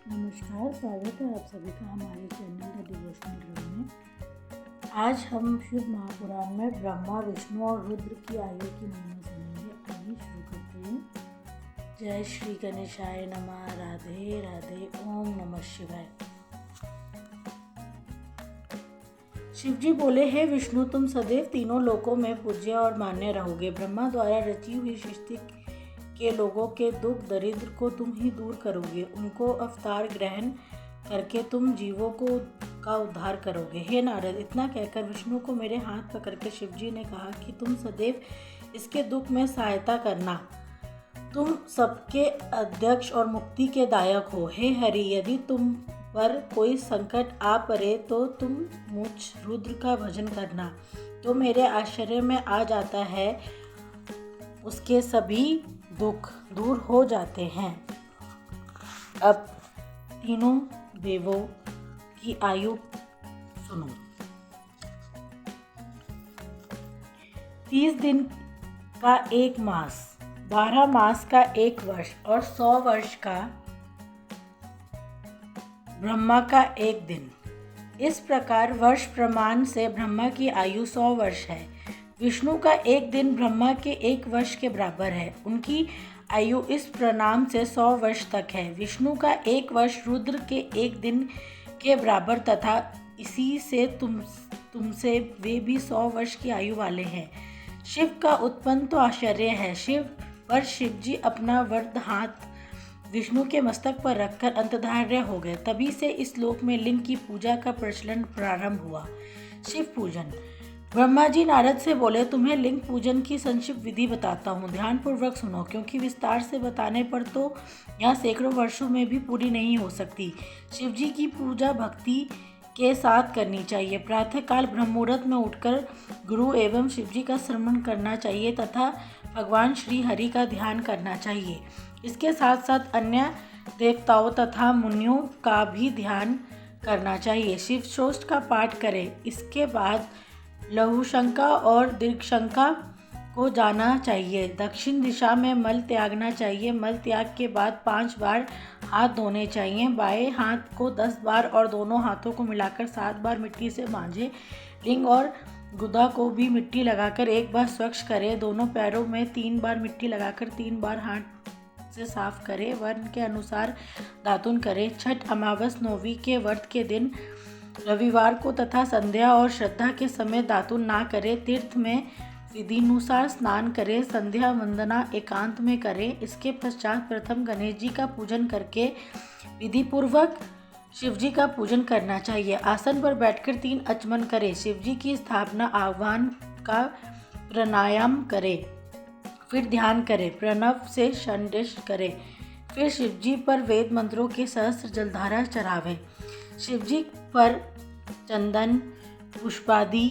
नमस्कार, स्वागत है आप सभी का हमारे चैनल द डिवोशनल रूम में। आज हम शिव महापुराण में ब्रह्मा, विष्णु और रुद्र की आयु की महिमा सुनेंगे। आइए शुरू करते हैं। जय श्री गणेशाय नमः। राधे राधे। ओम नमः शिवाय। शिव जी बोले, हे विष्णु, तुम सदैव तीनों लोकों में पूज्य और मान्य रहोगे। ब्रह्मा द्वारा रची हुई सृष्टि के लोगों के दुख दरिद्र को तुम ही दूर करोगे। उनको अवतार ग्रहण करके तुम जीवों का उद्धार करोगे। हे नारद, इतना कहकर विष्णु को मेरे हाथ पकड़कर शिवजी ने कहा कि तुम सदैव इसके दुख में सहायता करना। तुम सबके अध्यक्ष और मुक्ति के दायक हो। हे हरि, यदि तुम पर कोई संकट आ पड़े तो तुम मुझ रुद्र का भजन करना, तो मेरे आश्रय में आ जाता है, उसके सभी दुख दूर हो जाते हैं। अब तीनों देवों की आयु सुनो। 30 दिन का एक मास, 12 मास का एक वर्ष और 100 वर्ष का ब्रह्मा का एक दिन। इस प्रकार वर्ष प्रमाण से ब्रह्मा की आयु 100 वर्ष है। विष्णु का एक दिन ब्रह्मा के एक वर्ष के बराबर है। उनकी आयु इस प्रणाम से 100 वर्ष तक है। विष्णु का एक वर्ष रुद्र के एक दिन के बराबर तथा इसी से तुमसे वे भी 100 वर्ष की आयु वाले हैं। शिव का उत्पन्न तो आश्चर्य है। शिव जी अपना वरद हाथ विष्णु के मस्तक पर रखकर अंतर्धार्य हो गए। तभी से इस लोक में लिंग की पूजा का प्रचलन प्रारंभ हुआ। शिव पूजन। ब्रह्मा जी नारद से बोले, तुम्हें लिंग पूजन की संक्षिप्त विधि बताता हूँ, ध्यान पूर्वक सुनो, क्योंकि विस्तार से बताने पर तो यह सैकड़ों वर्षों में भी पूरी नहीं हो सकती। शिव जी की पूजा भक्ति के साथ करनी चाहिए। प्रातःकाल ब्रह्म मुहूर्त में उठकर गुरु एवं शिव जी का स्मरण करना चाहिए तथा भगवान श्री हरि का ध्यान करना चाहिए। इसके साथ साथ अन्य देवताओं तथा मुनियों का भी ध्यान करना चाहिए। शिव स्तोत्र का पाठ करें। इसके बाद लघुशंका और दीर्घशंका को जाना चाहिए। दक्षिण दिशा में मल त्यागना चाहिए। मल त्याग के बाद 5 बार हाथ धोने चाहिए। बाएं हाथ को 10 बार और दोनों हाथों को मिलाकर 7 बार मिट्टी से मांझे। लिंग और गुदा को भी मिट्टी लगाकर एक बार स्वच्छ करें। दोनों पैरों में 3 बार मिट्टी लगाकर 3 बार हाथ से साफ करें। वर्ण के अनुसार दातुन करें। छठ अमावस 9वीं के व्रत के दिन रविवार को तथा संध्या और श्रद्धा के समय दातुन ना करें। तीर्थ में विधिनुसार स्नान करें। संध्या वंदना एकांत में करें। इसके पश्चात प्रथम गणेश जी का पूजन करके विधि पूर्वक शिव जी का पूजन करना चाहिए। आसन पर बैठकर 3 आचमन करें। शिव जी की स्थापना आह्वान का प्राणायाम करें। फिर ध्यान करें। प्रणव से षंडश करें। फिर शिव जी पर वेद मंत्रों के सहस्त्र जलधारा चढ़ावें। शिव जी पर चंदन पुष्पादि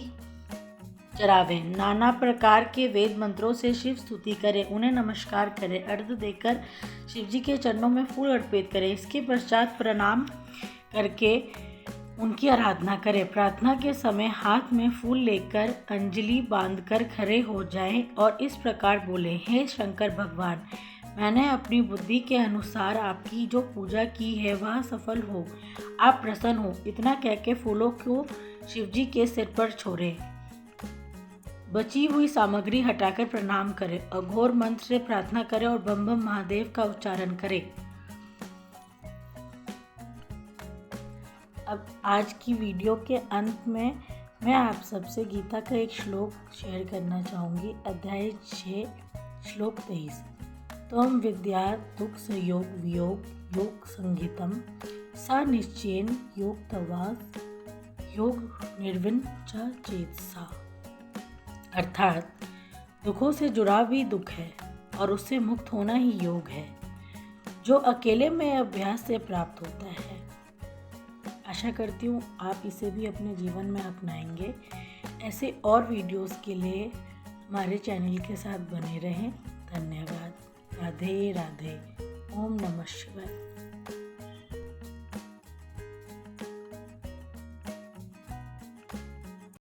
चढ़ावें। नाना प्रकार के वेद मंत्रों से शिव स्तुति करें। उन्हें नमस्कार करें। अर्घ्य देकर शिव जी के चरणों में फूल अर्पित करें। इसके पश्चात प्रणाम करके उनकी आराधना करें। प्रार्थना के समय हाथ में फूल लेकर अंजलि बांधकर खड़े हो जाएं और इस प्रकार बोलें, हे शंकर भगवान, मैंने अपनी बुद्धि के अनुसार आपकी जो पूजा की है वह सफल हो, आप प्रसन्न हो। इतना कह के फूलों को शिव जी के सिर पर छोड़ें। बची हुई सामग्री हटाकर प्रणाम करें। अघोर मंत्र से प्रार्थना करें और बम बम महादेव का उच्चारण करें। अब आज की वीडियो के अंत में मैं आप सबसे गीता का एक श्लोक शेयर करना चाहूँगी। अध्याय 6 श्लोक 23। त्वं विद्या दुख संयोग वियोग योग संगीतम सा निश्चयेन योग तवा योग निर्विन्न च चेतसा। अर्थात दुखों से जुड़ा भी दुख है और उससे मुक्त होना ही योग है, जो अकेले में अभ्यास से प्राप्त होता है। आशा करती हूँ आप इसे भी अपने जीवन में अपनाएंगे। ऐसे और वीडियोस के लिए हमारे चैनल के साथ बने रहें। धन्यवाद। राधे राधे। ओम नमः शिवाय।